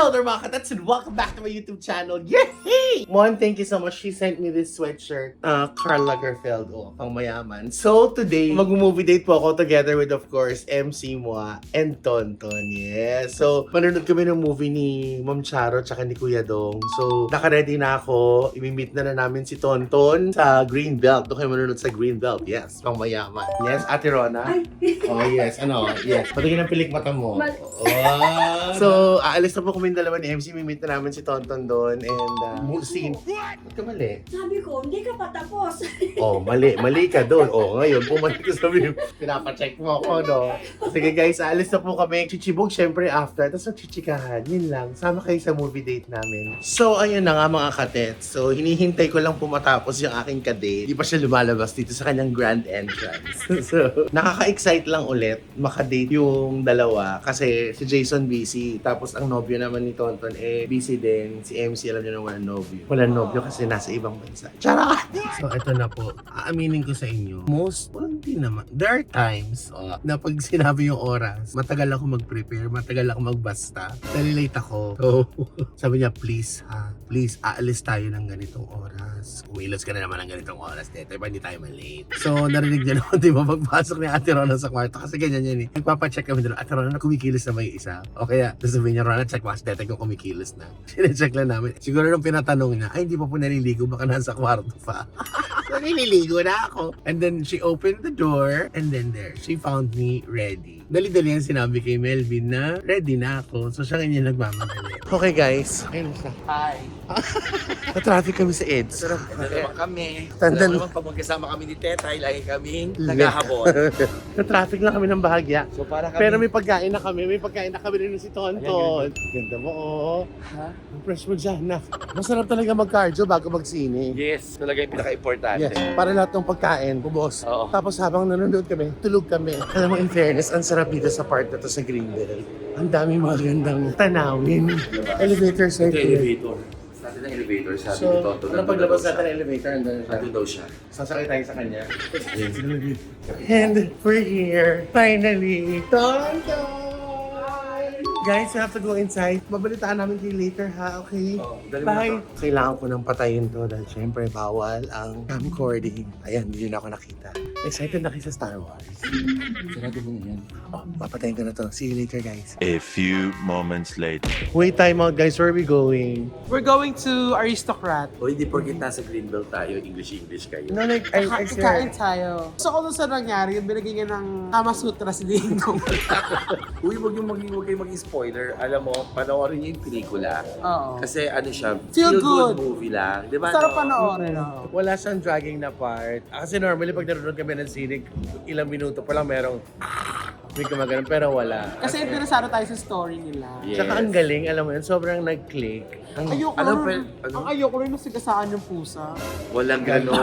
Hello there mga katats and welcome back to my YouTube channel. Yay! Mon, thank you so much. She sent me this sweatshirt. Karl Lagerfeld. Oh, pang mayaman. So today, mag-movie date po ako together with, of course, MC Moa and Tonton. Yes. So, manonood kami ng movie ni Ma'am Charo tsaka ni Kuya Dong. So, naka-ready na ako. I-meet na namin si Tonton sa Greenbelt. Doon kayo manonood sa Greenbelt. Yes, pang mayaman. Yes, Ate Rona? Oh, yes. Ano? Yes. Patingin ang pilik mata mo. Oh. So, aalis na po kami dalawa ni MC. Meet na namin si Tonton doon. And, scene. Ba't ka mali? Sabi ko, hindi ka pa tapos. Oh, mali. Mali ka doon. Oh, ngayon, bumalik ka sa video. Pinapacheck mo ako, no? Sige guys, aalis na po kami. Chichibog syempre after. Tapos magchichikahan. Yun lang. Sama kayo sa movie date namin. So, ayun na nga mga katets. So, hinihintay ko lang po matapos yung aking kadate. Hindi pa siya lumalabas dito sa kanyang grand entrance. So, nakaka-excite lang ulit makadate yung dalawa. Kasi si Jason busy. Tapos ang nobyo naman ni Tonton busy din. Si MC alam niyo na walang nobyo. Walang nobyo kasi nasa ibang bansa. Charot! So ito na po. Aaminin ko sa inyo. Hindi naman. There are times na pag sinabi yung oras, matagal ako mag-prepare, matagal ako magbasta. Nalilate ako. So, sabi niya, please ha. Please, aalis tayo ng ganitong oras. Umilos ka na naman ng ganitong oras. Dito, hindi tayo malate. So, narinig niya naman, di ba, pagpasok ni Ate Rona sa kwarto. Kasi ganyan yan eh. Nagpapacheck kami doon. Ate Rona, kumikilos na may isa. O kaya, sasabihin niya, Rona, check mo. Dete kung kumikilos na. Sinecheck lang namin. Siguro nung pinatanong niya, ay, hindi pa po naliligo. Baka nasa kwarto pa. So, nililigo na ako. And then, she opened the door. And then there, she found me ready. Dali-dali ang sinabi kay Melvin na ready na ako. So, siya kanya nagmamadali. Okay, guys. Ayun na siya. Hi! Na-traffic kami sa EDS. Ito naman kami. Tandan. Ito naman pag magkasama kami ni Tetay, lagi kaming naghahabol. Na-traffic lang kami ng bahagya. So para kami... Pero may pagkain na kami. May pagkain na kami rin si Tonton. Ganda mo, oh. Ha? Ang fresh mo dyan, na. Masarap talaga mag-cardio bago mag-sine. Yes, talaga yung pinaka-importante. Yes, para lahat ng pagkain, bubos. Oo. Tapos habang nanonood kami, tulog kami. Alam mo, in fairness, ang sarap dito sa part na to sa Greenbelt. Ang dami mga gandang tanawin. Elevator Ito circle. elevator. Sabi ng elevator, sabi So, ni Tonto. ano paglabas natin ng elevator, andun siya. Nandun daw siya. Sasakay tayo sa kanya. And we're here, finally. Tonton! Guys, we have to go inside. Babalitaan namin kayo later, ha? Okay? Oh, dali mo Bye! na Kailangan ko nang patayin to dahil syempre bawal ang camcording. Ayan, hindi na ako nakita. Excited na kayo sa Star Wars. Sarado mo na yan. Oh, papatayin ko na to. See you later, guys. A few moments later. Wait, time out, guys. Where are we going? We're going to Aristocrat. O hindi porkit nasa Greenbelt tayo, English kayo. No, like, Kakain tayo. So, kung sa nangyari, yung binigay niya ng Kama Sutra si Dingdong. Uy, huwag kayo maging spoiler. Alam mo, panoorin niyo yung pelikula. Oo. Kasi ano siya, Feel good. movie lang. Di ba? Sarap no? panoorin. oo. Wala siyang dragging na part. Kasi normally pag nanonood kami ng sine, ilang minuto pa lang merong may kumaganon, pero wala. Kasi interesado tayo sa story nila. Yes. Tsaka ang galing, alam mo yun, sobrang nag-click. Ang, Ayoko Ano, rin, ano? ang ayoko rin nasigasaan yung pusa. Walang gano'n.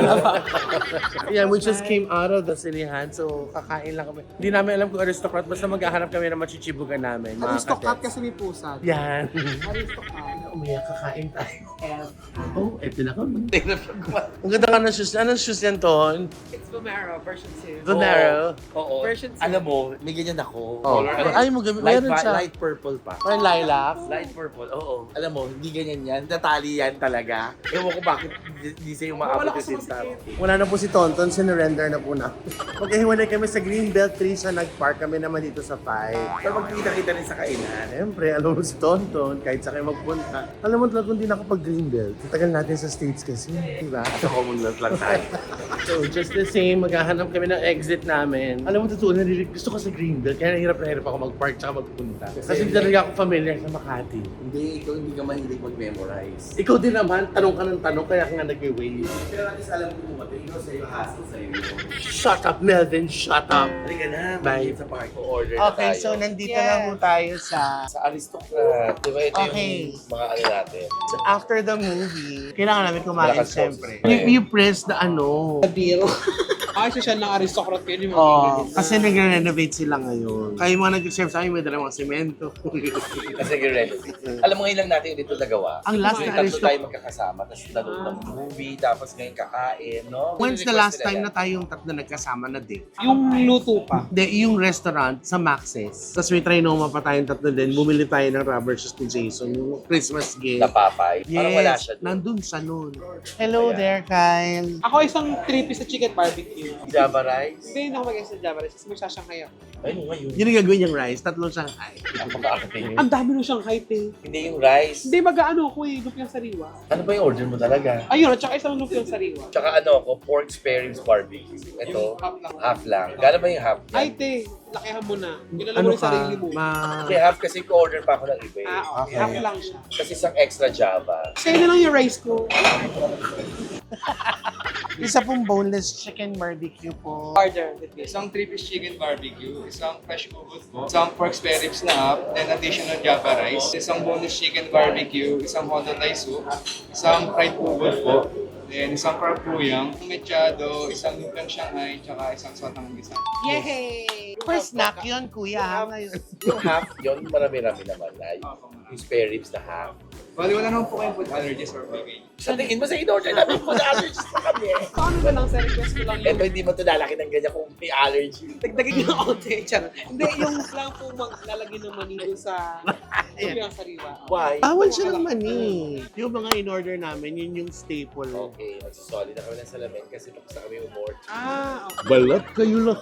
yeah, we just came out of the sinihan, so kakain lang kami. Hindi namin alam kung aristocrat, basta maghahanap kami ng machichibugan namin. mga Aristocrat kadets. kasi may pusa. Yan. Aristocrat. Umiyak, kakain tayo. Oh, eto na kami. Ang ganda ka ng shoes. Anong shoes yan, Ton? It's Vomero, version 2. Vomero. Oo. Version two. Alam mo, may ganyan ako. Oh. Color, Ay, mo gamit. Meron siya. light purple pa. Parang lilac. Light purple, oo. Alam mo, hindi ganyan yan. Natali yan talaga. Ewan ko bakit hindi sa'yo maabot Wala yung ko sinta. Wala na po si Tonton, sinurrender na po na. Magkahiwalay kami sa Greenbelt 3, siya nag-park kami naman dito sa 5. Pero magkikita-kita rin sa kainan. Siyempre, alam mo si Tonton, kahit sa kayo magpunta. Alam mo talaga kung di nakapag-Greenbelt. Tagal natin sa States kasi, di ba? Sa Commonwealth lang tayo. So, just the same, maghahanap kami ng exit namin. Alam mo, totoo, gusto ko sa Greenbelt, kaya na hirap ako mag-park tsaka magpunta. Kasi hindi talaga ako familiar sa Makati. Hindi, ikaw hindi ka mahilig mag-memorize. Ikaw din naman, tanong ka ng tanong, kaya ka nga nag-wave. Pero at least alam ko bumati. Ikaw sa'yo, hassle sa'yo. Shut up, Melvin, shut up. Halika na, Bye. sa park. Order na Okay, tayo. so nandito na po tayo sa... Sa Aristocrat. Di ba ito Okay. yung mga ano natin? So after the movie, kailangan namin kumain Malakas siyempre. sauce. You press the ano. The bill. Ay, social ng aristocrat kayo yung mga Oo, bibili na. kasi nagre-renovate sila ngayon. Kaya yung mga nag-serve sa amin, may dalang mga semento. Kasi renovate. Alam mo ngayon lang natin dito nagawa. Ang last Yung na tatlo aristo- tayo magkakasama, tapos nanood ng movie, tapos ngayon kakain, no? When's the last time na tayong tatlo nagkasama na date? Yung luto pa. Hindi, yung restaurant sa Max's. Tapos may trinoma pa tayong tatlo din. Bumili tayo ng rubber shoes ni Jason. Yung Christmas gift. Napapay? Parang wala siya doon. Nandun sa noon. Hello there, Kyle. Ako isang 3-piece sa chicken barbecue. Java rice? Hindi na ako mag-guess sa Java rice kasi magsashanghai ako. Ay, ano ngayon? Yun yung gagawin niyang rice. Tatlong Shanghai. Ang dami nung Shanghai, te. Hindi yung rice. Hindi, mag-ano ako eh, lumpiang sariwa. Ano ba yung order mo talaga? Ayun, at saka isang lumpiang sariwa. Tsaka ano ako, pork spare ribs barbecue. Ito, Yung half lang. half lang. Gano'n ba yung half? Ay, te, lakihan mo na. Ginala mo Ano rin ka? sarili mo. Kasi half kasi ko-order pa ako ng iba eh. Ah, okay. Okay. Half lang siya. Kasi isang extra Java. Sa'yo na lang yung rice ko. Isa pong boneless chicken barbecue po. Order. Isang 3-piece chicken barbecue, isang fresh ugot po, isang pork spare ribs na half, then additional java rice, isang boneless chicken barbecue, isang honda-thai soup, isang fried ugot po, then isang parpuyang, mechado, isang lupang Shanghai, tsaka isang sotang gisa. Yay! Per snack yun, kuya. Ngayon. Yung half, yun marami-rami naman na. Yung spare ribs na half. Bali, wala naman po kayong food allergies or bagay. Sa tingin mo sa in-order namin food allergies na kami eh. Paano ba lang sa request ko lang Ito yung... hindi mo ito lalaki ng ganyan kung may allergy. Dagdagin yung onte, charot. Hindi, yung lang po maglalagay ng mani doon sa lumpiang sariwa. Why? Bawal siya ng mani. Yung mga in-order namin, yun yung staple. Okay, magsusoli na kami ng salamin kasi tapos na kami umorder. Ah, okay. Balat kayo lang.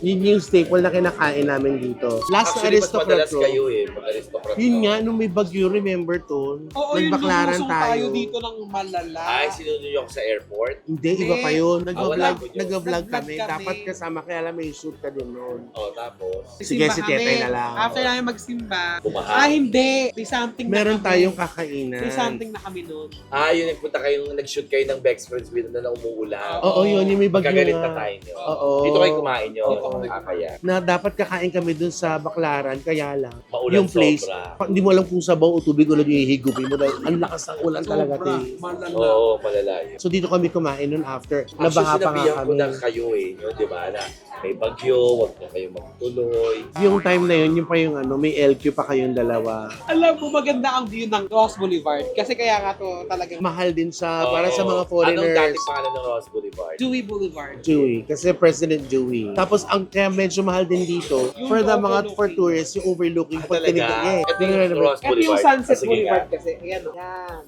Yun yung staple na kinakain namin dito. Last na Actually, mas aristocrat madalas ko. kayo eh, pag aristocrat. Yun nga, nung may bagyo, remember to? Oo, yung Nagbaklaran lumusong tayo dito ng malala. Ay, sinuno niyo ako sa airport? Hindi, iba pa yun. Nag-vlog, wala ko yun. nag-vlog Nag-vlog kami. kami. Dapat kasama, kaya alam may shoot ka din noon. O, tapos, Sige, Simba si Tetay kami. na lang. After namin magsimba. Bumaha. Ah, hindi. May something Meron na kami. tayong kakainan. May something na kami noon. yun, nagpunta kayong, nag-shoot kayo ng Bex Friends with na umuulan. Oo, yun. Yung may bagyo Magkagalit na nga. tayo nyo. Oo. Dito kayo kumain nyo. Dito kami Kaya. Na dapat kakain kami dun sa Baklaran, kaya lang. Maulan yung place, sobra. hindi mo alam kung sabaw o tubig ulan yung hihigupin mo dahil ang lakas ng ulan talaga. Sobra. Te. Malala. Oo, malala yun. So dito kami kumain nun after. Actually, Nabaha pa nga sinabihan ko kami. na kayo eh, yun, di ba? Na may bagyo, wag na kayo magtuloy. Yung time na yun, yung pa yung ano, may LQ pa kayong dalawa. Alam mo, maganda ang view ng Ross Boulevard. Kasi kaya nga to talagang Mahal din siya para sa Oo. mga foreigners. Anong dating pangalan ng Ross Boulevard? Dewey Boulevard. Dewey, kasi President Dewey. Tapos ang kaya medyo mahal din dito Yung for the mga overlooking. for tourists, yung overlooking pag Talaga? tinignan. Yeah, Ito yung Ross Ito yung Boulevard. Sunset Sige Boulevard nga. kasi. Ayan o. Yan.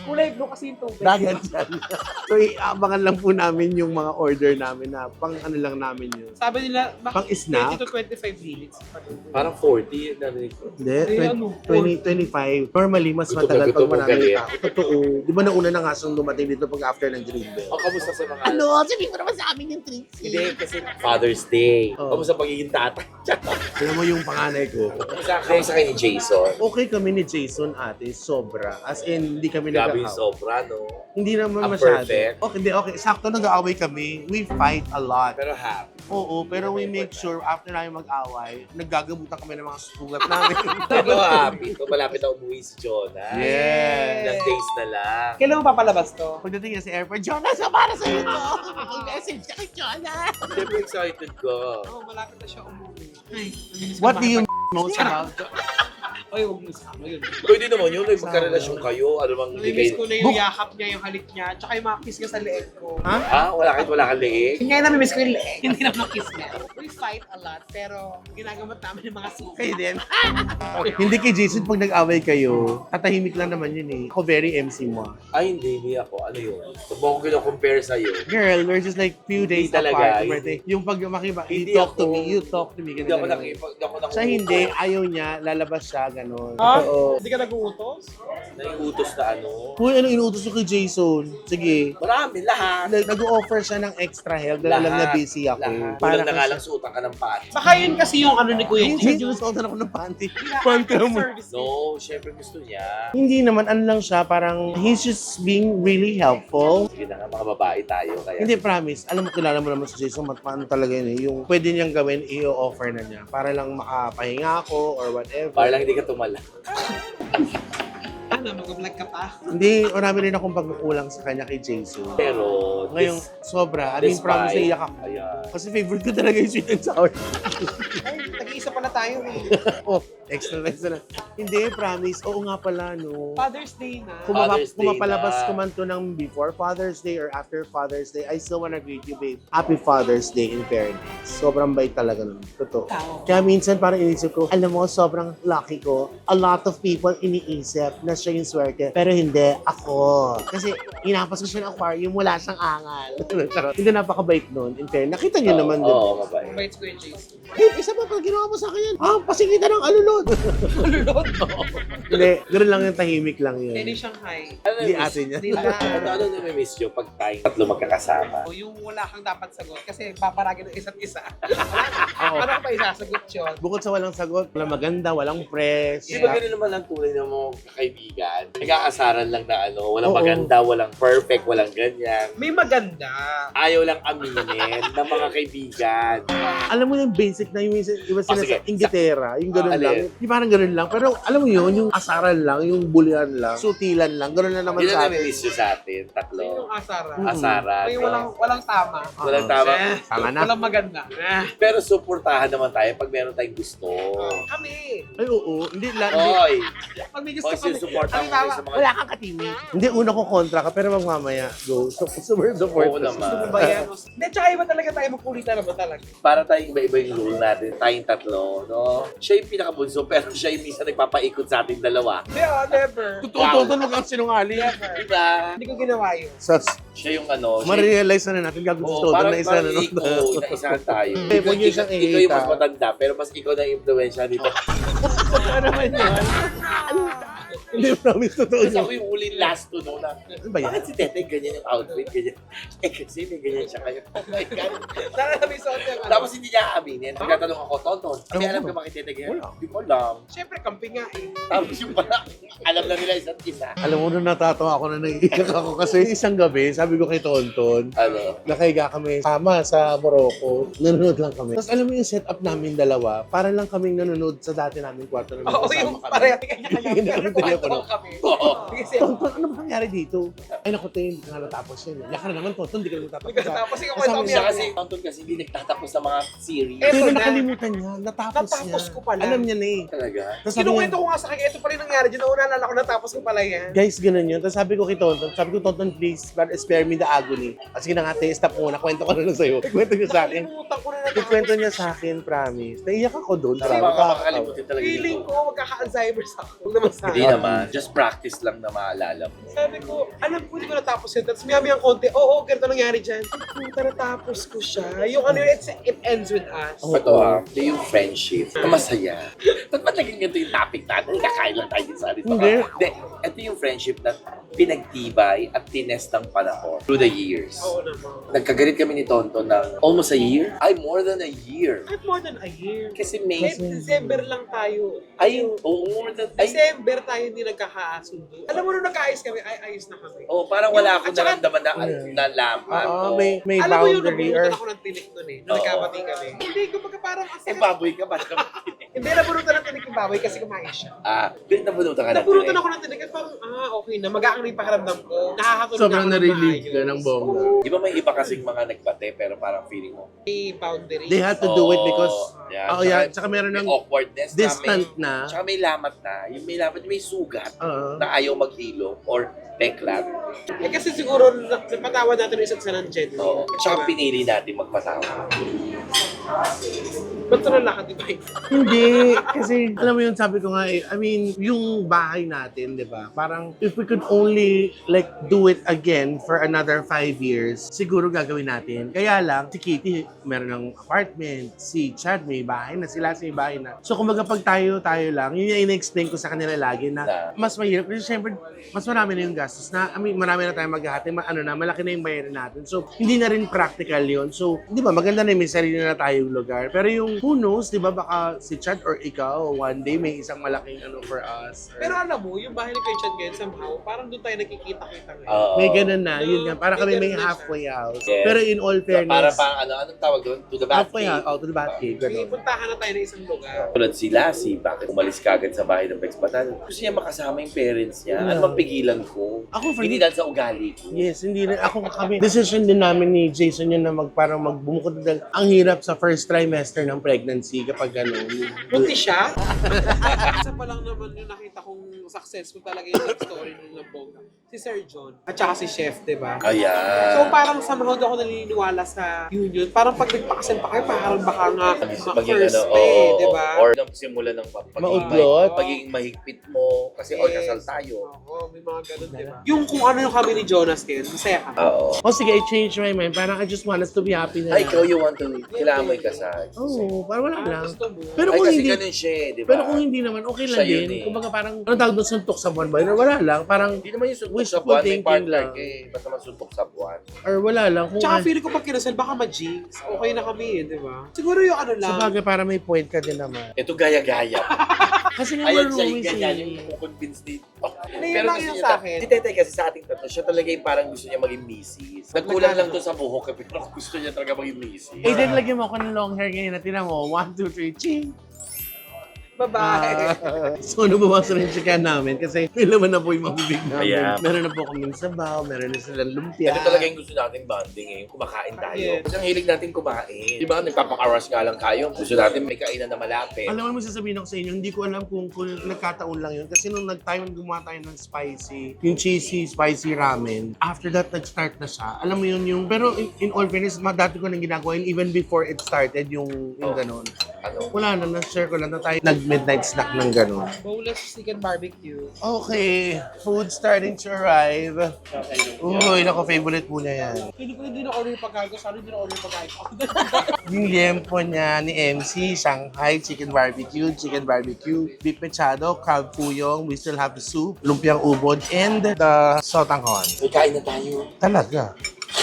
Kulay blue kasi yung tubig. Dagat yan. So, iabangan lang po namin yung mga order namin na pang ano lang namin yun. Sabi nila, Pang snack? 20 to 25 minutes. Parang 40 na rin ko. Hindi, Ay, ano? 25. Normally, mas Gutom na matagal pag gutom ang maraming galit. tao. Totoo. Di ba nauna na nga siyang dumating dito pag after ng Green Bell? O, kamusta sa mga... Ano? Sabihin mo naman sa amin yung Trixie. Hindi, kasi Father's Day. Oo. Kamusta pagiging tatay? Alam mo yung panganay ko. Kamusta kayo ni Jason? Okay kami ni Jason ate, sobra. As in, hindi kami Grabe yung nag-away. sobra, no? Hindi naman Ang masyado. perfect. Okay, hindi, okay. Sakto nag-aaway kami. We fight a lot. Pero happy. Oo, pero we make sure after namin mag-away, naggagamutan kami ng mga sugat namin. Pero happy. Kung malapit na umuwi si Jonah. Yes. Ilang days na lang. Kailan mo papalabas to? Pagdating niya sa airport, Jonas, para sa ito! Mag-message ka kay Jonas! Siyempre excited ko. Oo, malapit na siya umuwi. What do you most about? Oy, huwag mo sa ano yun. Pwede naman yun. Magkarelasyon kayo. Ano bang hindi Namiss kayo... ko na yung yakap niya, yung halik niya, tsaka yung mga kiss niya sa leeg ko. Ha? Wala kahit wala kang liig. Kaya nami-miss ko yung leeg. Hindi naman kiss niya. We fight a lot, pero ginagamot namin yung mga sugat. Kayo din. Hindi kay Jason pag nag-away kayo, tatahimik lang naman yun eh. Ako very MC mo. Ay, hindi ako. Ano yun? Huwag mo ko kino-compare sa'yo. Girl, we're just like few days Hindi talaga, apart. hindi. Yung pag makiba, Hindi you talk to ako- me, you talk to me. Hindi ako ganun. nakikipag... Siya hindi, ayaw niya, lalabas siya, gano'n. Ha? Oo. Hindi ka nag-uutos? Naiutos na ano. Uy, ano inuutos ko kay Jason? Sige. Marami, lahat. Nag-offer siya ng extra help dahil alam na busy ako. Lahat. Para Kulang na nga kasi- lang suotan ka ng pants. Baka yun kasi yung ano ni Kuya Hindi, Jim. sinusuotan ako ng panty. Panty mo. No, syempre gusto niya. Hindi naman, ano lang siya, parang he's just being really helpful. Sige na nga, mga babae tayo. Kaya Hindi, promise. Alam mo, kilala mo naman si Jason, paano talaga yun eh. Yung pwede niyang gawin, i-offer na niya. Para lang makapahinga ako or whatever. para lang hindi ka tumala. Ano, mag-vlog ka pa? Hindi, marami rin akong pagkukulang sa kanya kay Jason. Pero Ngayong sobra. I mean, promise na iyak ako. Ayan. Kasi favorite ko talaga yung sweet and sour. Ay, nag-iisa pala tayo eh. Oh, extra na. Hindi, promise. Oo nga pala, no. Father's Day na. Father's Day Kung mapalabas na. ko man to ng before Father's Day or after Father's Day, I still wanna greet you, babe. Happy Father's Day in fairness. Sobrang bait talaga nun. Totoo. Tao. Kaya minsan parang inisip ko, alam mo, sobrang lucky ko. A lot of people iniisip na siya yung swerte. Pero hindi, ako. Kasi inapas ko siya ng aquarium, wala siyang angal. Charot. Hindi, napakabait nun. In fairness. Nakita niyo naman din. Oo, mabait. Mabait ko yung Jason. Hey, isa pa pag ginawa mo sa akin yan. Pasingita ng alulod. Lulod. Hindi, ganoon lang yung tahimik lang yun. Hindi Shanghai. Hindi atin yan. Nila. Ano nami-miss nyo pag tayong tatlo magkakasama? O yung wala kang dapat sagot kasi paparagin ng isa't isa. Ano ko pa isasagot yun? Bukod sa walang sagot, walang maganda, walang press. Di ba ganun naman ang tunay ng mga kaibigan? Nag-aasaran lang na walang Oo. maganda, walang perfect, walang ganyan. May maganda. Ayaw lang aminin ng mga kaibigan. Alam mo yung basic na yung iba sila sige. sa Inglaterra, yung gano'n Alin? lang. Di parang gano'n lang. Pero alam mo yun, yung asaran lang, yung bulian lang, sutilan lang, gano'n lang naman Yun sa ang atin. nami-miss nyo sa atin, Yung tatlo. asara. Asaran. May no? walang tama. Walang tama. Tama na. Walang maganda. Pero suportahan naman tayo pag meron tayong gusto. Kami. Ay, oo. Hindi, Oy! Pag may gusto Oy, kami. sinusuportahan mo Tama. kayo sa mga... wala kang katimi. Hindi, una ko kontra ka, pero magmamaya. Go. Super support. Oo naman. Gusto mo ba yan? Hindi, tsaka iba talaga tayo magkulitan naman talaga. Para tayong iba-iba yung rule natin, tayong tatlo, no? Siya yung pinakabunso, pero siya yung minsan nagpapaikot sa ating dalawa. Hindi, never. Totoo, wag kang sinungaling. Diba? Hindi ko ginawa yun. Sas, Siya yung siya ma-realize na natin gagawin Oo, todo parang na isa na ikaw, naisahan tayo. Eh, huwag niyo siyang Ikaw yung mas ihita. matanda, pero mas ikaw na yung impluensya dito. Ano naman yun? Hindi, promise, totoo Kasi yun. ako yung huli last to know na, Ano ba yan? bakit si Tete ganyan yung outfit, ganyan? Eh kasi may ganyan siya kayo. Oh my God. Sana na may suot yung ano. Tapos hindi niya aaminin. Nagtatanong ako, Tonton, kasi alam ka bakit Tete ganyan? Wala. Hindi ko alam. Siyempre, camping nga eh. Tapos yung pala, alam na nila isa't isa. Alam mo, nung natatawa ako na naiiyak ako kasi isang gabi, sabi ko kay Tonton, Ano? nakahiga kami sama sa Morocco. Nanonood lang kami. Tapos alam mo yung setup namin dalawa, para lang kaming nanonood sa dati namin kwarto na Oo, magkasama yung kami. pareha kanya-kanya. Hindi Pero kami telepono. kung kami. Oo. Kasi, Tonton, ano ba nangyari dito? Ay naku, Tay, hindi ka nga natapos yun. Yaka na naman, Tonton, hindi ka na natapos. tapos ikaw Kasama kwento mo niya Siya yan. kasi, Tonton kasi hindi nagtatapos sa mga series. Eh, Pero Eto na. nakalimutan niya, natapos niya. Natapos ko pala. Alam niya na eh. Talaga? Tapos sabi Kinukwento niya, ko nga sa kanya, ito pala yung nangyari dyan. Una, nalala ko natapos ko pala yan. guys, ganun yun. Tapos sabi ko kay Tonton, Tonton, please, spare me the agony. Kasi na nga, Tay, stop muna, kwento ko na lang sa'yo. Kwento niya sa akin. Nakalimutan ko na natapos. Ikwento niya sa akin, promise. Naiyak ako doon. Parang makakalimutin talaga Feeling dito. ko, magkaka-Alzheimer's ako. Huwag naman sa Hindi naman, just practice lang na maalala mo. Sabi ko, alam ko, hindi ko natapos yun. Tapos miyami ang konti, oo, ganito nangyari dyan. Puta, natapos ko siya. Yung ano, it ends with us. Oo. Ito ito yung friendship na masaya. Ba't ba't naging ganito yung topic natin? Kakain lang tayo sa atin. Hindi. Ito yung friendship na pinagtibay at tinest ng panahon through the years. Oo naman. Nagkagalit kami ni Tonton ng almost a year? Ay, more than a year. Kahit more than a year. Kasi Kahit May... December lang tayo. Ay, more than... Ay, December tayo hindi nagkakasundo. Alam mo nung nagkaayos kami, ayos na kami. oh, parang wala akong At saka- naramdaman na laman. Oo, may Alam mo yun, boundary or... nabunutan ako ng tinik nun eh. Nung Oo. nagkabati kami. Hindi, kumbaga parang Eh, asakit. baboy ka ba? Hindi, nabunutan ng tinik yung baboy kasi kumain siya. Nabunutan ka na. Nabunutan ako ng tinik at parang, okay na, mag-aang na yung pakiramdam ko. Nakakatulog Sobrang ako ng na-relieve maayos. ka ng bongga. Di ba may iba kasing mga nagbate pero parang feeling mo? May boundary. They had to do it because... yeah. Oo, yan. Tsaka meron may ng awkwardness distant na. na. Tsaka may lamat na. Yung may lamat, may sugat Oo. na ayaw maghilom or peklat. Eh kasi siguro, napatawa natin yung isa't isa ng Jen. Oo. Tsaka pinili natin magpatawa. Ba't na lakad, di ba? Hindi. Kasi, alam mo yun, sabi ko nga eh, I mean, yung bahay natin, di ba? Parang, if we could only, like, do it again for another 5 years, siguro gagawin natin. Kaya lang, si Kitty, meron ng apartment. Si Chad, may bahay na. Sila, may bahay na. So, kumbaga, pag tayo lang, yun yung ina-explain ko sa kanila lagi na mas mahirap. Kasi syempre, mas marami na yung gastos na, I mean, marami na tayong maghahati. Malaki na yung bayarin natin. So, hindi na rin practical yun. So, di ba, maganda na yung may sarili na tayong lugar. Pero yung who knows, di ba, baka si Chad or ikaw, one day may isang malaking ano for us. Or- Pero alam mo, yung bahay ni Kuya Chan ngayon, somehow, parang doon tayo nakikita-kita ngayon. may ganun na, yun nga. Para kami may May ganun na halfway house. Yes. Pero in all Para fairness, pang anong tawag doon? To the halfway Batcave. house, to the Batcave, May ganun. puntahan na tayo ng isang lugar. Tulad si Lassie, bakit umalis ka agad sa bahay ng Bex Batal? Gusto niya makasama yung parents niya. Ano bang pigilan ko? Ako, for Hindi dahil sa ugali ko. Yes, hindi rin. Ako kami. Decision din namin ni Jason yun na parang magbumukod dahil ang hirap sa first trimester ng pregnancy kapag gano'n. Bunti siya. Isa pa lang naman yung nakita kong successful talaga yung love story ng Bongga. Si Sir John. At saka si Chef, di ba? Ayan. So parang somehow doon ako naniniwala sa union. Parang pag nagpakasal pa kayo, parang baka nga Maging first ano, pay, oo, di ba? or nang simula ng Maudlot. pagiging mahigpit mo, kasi or kasal tayo. Oo, may mga ganun, di ba? Yung kung ano yung kami ni Jonas ngayon, masaya kami. Oo. O sige, I change my mind. Parang I just want us to be happy na Ay, ikaw you want to, kailangan mo ikasal. Oo, parang wala lang. Gusto mo. Pero Ay, kung kasi hindi, ganun siya, eh, di ba? pero kung hindi naman, okay lang Siya yun din. eh. Kumbaga parang, ano tawag doon, suntok sa buwan ba? Wala lang. Parang, Hindi naman yung suntok wishful sa buwan, may thinking partner lang. ka eh. Basta masuntok sa buwan. or wala lang. Kung Tsaka feeling ko pag kinasal, baka ma-jinx. Okay na kami eh, di ba? Siguro yung ano lang. sa bagay, para may point ka din naman. Ito gaya-gaya. Kasi nga, Ayan we're siya yung roomies ganyan, eh. yung kukonvince dito. Hindi, yun lang yung sa akin. Si Tetay kasi sa ating tatlo, siya talaga yung parang gusto niya maging misis. Nagkulang lang doon sa buhok, pero gusto niya talaga maging misis. Eh, then lagyan mo ako ng long hair ngayon na tinan mo. 1, 2, 3, ching! Bye-bye. So, nabawasan na yung chicken namin kasi may laman na po yung mga bibig namin. Ayan. Meron na po kaming sabaw, meron na silang lumpia. Ito talaga yung gusto nating bonding eh, yung kumakain tayo. Yes. Kasi ang hilig natin kumain. Di ba nagpapakarush nga lang tayo, gusto natin may kainan na malapit. Alam mo, sasabihin ako sa inyo, hindi ko alam kung nagkataon lang yun. Kasi nung nag-time gumawa tayo ng spicy, yung cheesy, spicy ramen, after that, nag-start na siya. Alam mo yun yung, pero in all fairness, dati ko nang ginagawa yun, even before it started, yung ganun. Ano? Wala na, na-share ko lang na tayo nag-midnight snack ng ganun. Boneless chicken barbecue. Okay, food starting to arrive. Uy, nako, favorite po niya yan. Hindi ko hindi na-order yung pagkago. Sana hindi na-order yung pagkago. Yung liempo niya ni MC, Shanghai, chicken barbecue, beef mechado, crab fuyong, we still have the soup, lumpiang ubod, and the sotanghon. May kain na tayo. Talaga.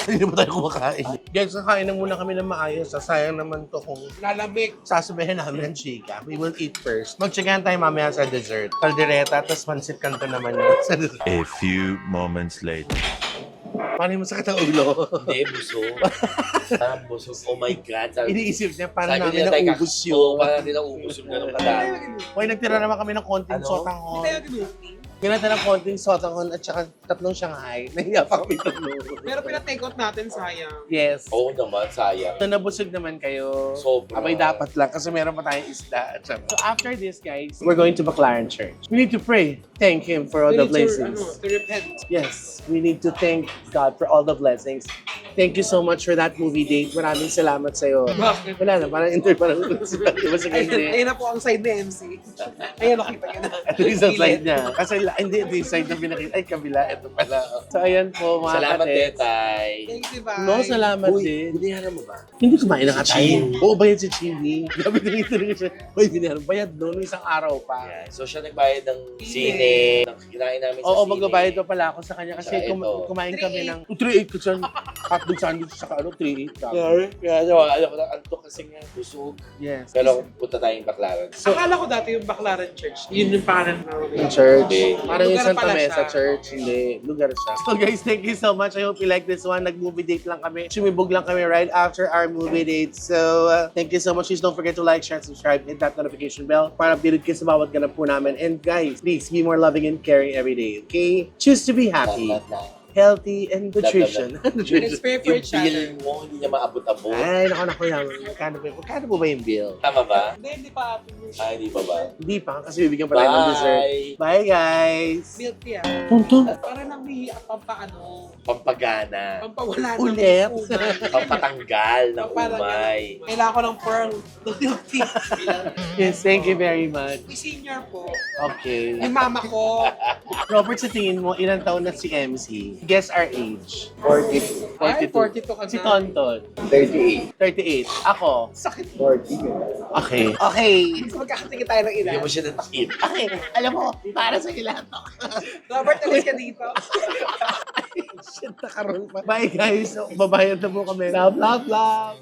Hindi ba tayo kumakain? Guys, kakain na muna kami ng maayos. Sayang naman to kung Lalamig. sasabihin namin ng chika. We will eat first. Magchikahan tayo mamaya sa dessert. Kaldereta, tapos pansit kanto naman yun sa dessert. A few moments later. Paano yung masakit ang ulo? Hindi, busog. Busog. Oh my God. Iniisip niya, paano Sabi namin nila, tayo naubos Oo, yun? paano natin naubos yung ganun kadami. Hoy, nagtira naman kami ng konting Ano? sotanghon. Tayo ginuti. Pinata ng konting sotanghon at saka 3 Shanghai. Nahiya pa kami 3. Pero pinatake out natin, sayang. Yes. Oo naman, sayang. So, nabusog naman kayo. Sobra. Abay, dapat lang kasi meron pa tayong isda. So, after this, guys, we're going to McLaren Church. We need to pray. Thank Him for all the blessings. To repent. Yes, we need to thank God for all the blessings. Thank you so much for that movie date. Maraming salamat sa'yo. Bakit? Wala na, parang parang di ba sa Ayun, hindi? ayun na po ang side ni MC. Ayun, nakita niyo na. Ito yung sa slide niya. Kasi hindi, ito yung side na pinakita. Ay, kabila. Ito pala. So, ayan po, mga Salamat, katets. Tetay. Thank you, bye. No, salamat Uy, din. biniharan mo ba? Hindi kumain na nga Si tayo. Chin. Oo, bayad si Chini. Gabi na talaga siya. Uy, binayaran. Bayad noon, isang araw pa. Yan. So siya nagbayad ng sine, ng kinain namin sa Oo, sine. magbabayad pa pala ako sa kanya kasi Saka ito. kumain kami ng 3-8 ko dyan. Hotdog sandwich sa ano, 3-8. Kaya alam ko na, antok kasi nga, busog. Yes. Pero punta tayong Baclaran. So, akala ko dati yung Baclaran Church. Yun yung pangalan Yung namin. church. Hindi. Parang yung Lugar Santa pala Mesa siya. Church. Hindi, lugar siya. So guys, thank you so much. I hope you like this one. Nag-movie date lang kami. Sumibog lang kami right after our movie date. So, thank you so much. Please don't forget to like, share, subscribe, hit that notification bell para updated kayo sa bawat ganap po namin. And guys, please be more loving and caring every day, okay? Choose to be happy, healthy, and nutrition. Let's pray for Yung each other. bill mo, hindi niya maabot-abot. Ay, naku yan. Magkano po ba yung bill? Tama ba? Hindi pa. Ay, hindi pa ba? Hindi pa, kasi bibigyan pa tayo ng dessert. Bye! Bye, guys! Milk tea. Tonton. Para nang may pampaano. Pampagana. Pampawala ng Ulit. umay. Pampatanggal ng Pampalagyan umay. ng umay. Kailangan ko ng pearl. Ng milk tea. Yes, thank you very much. May senior po. Okay. Yung mama ko. Robert, sa tingin mo, ilang taon na si MC? Guess our age. 40. Ay, 42 ka na. Si Tonton. 38. 38. Ako. Sakit. 40. Okay. Okay. Magkakatingin tayo ng ina. Bigyan mo siya ng takip. Okay. Alam mo, para sa ilan to. Robert, alis ka dito. Shit, nakaroon pa. Bye guys. So, babayad na po kami. Love, love, love.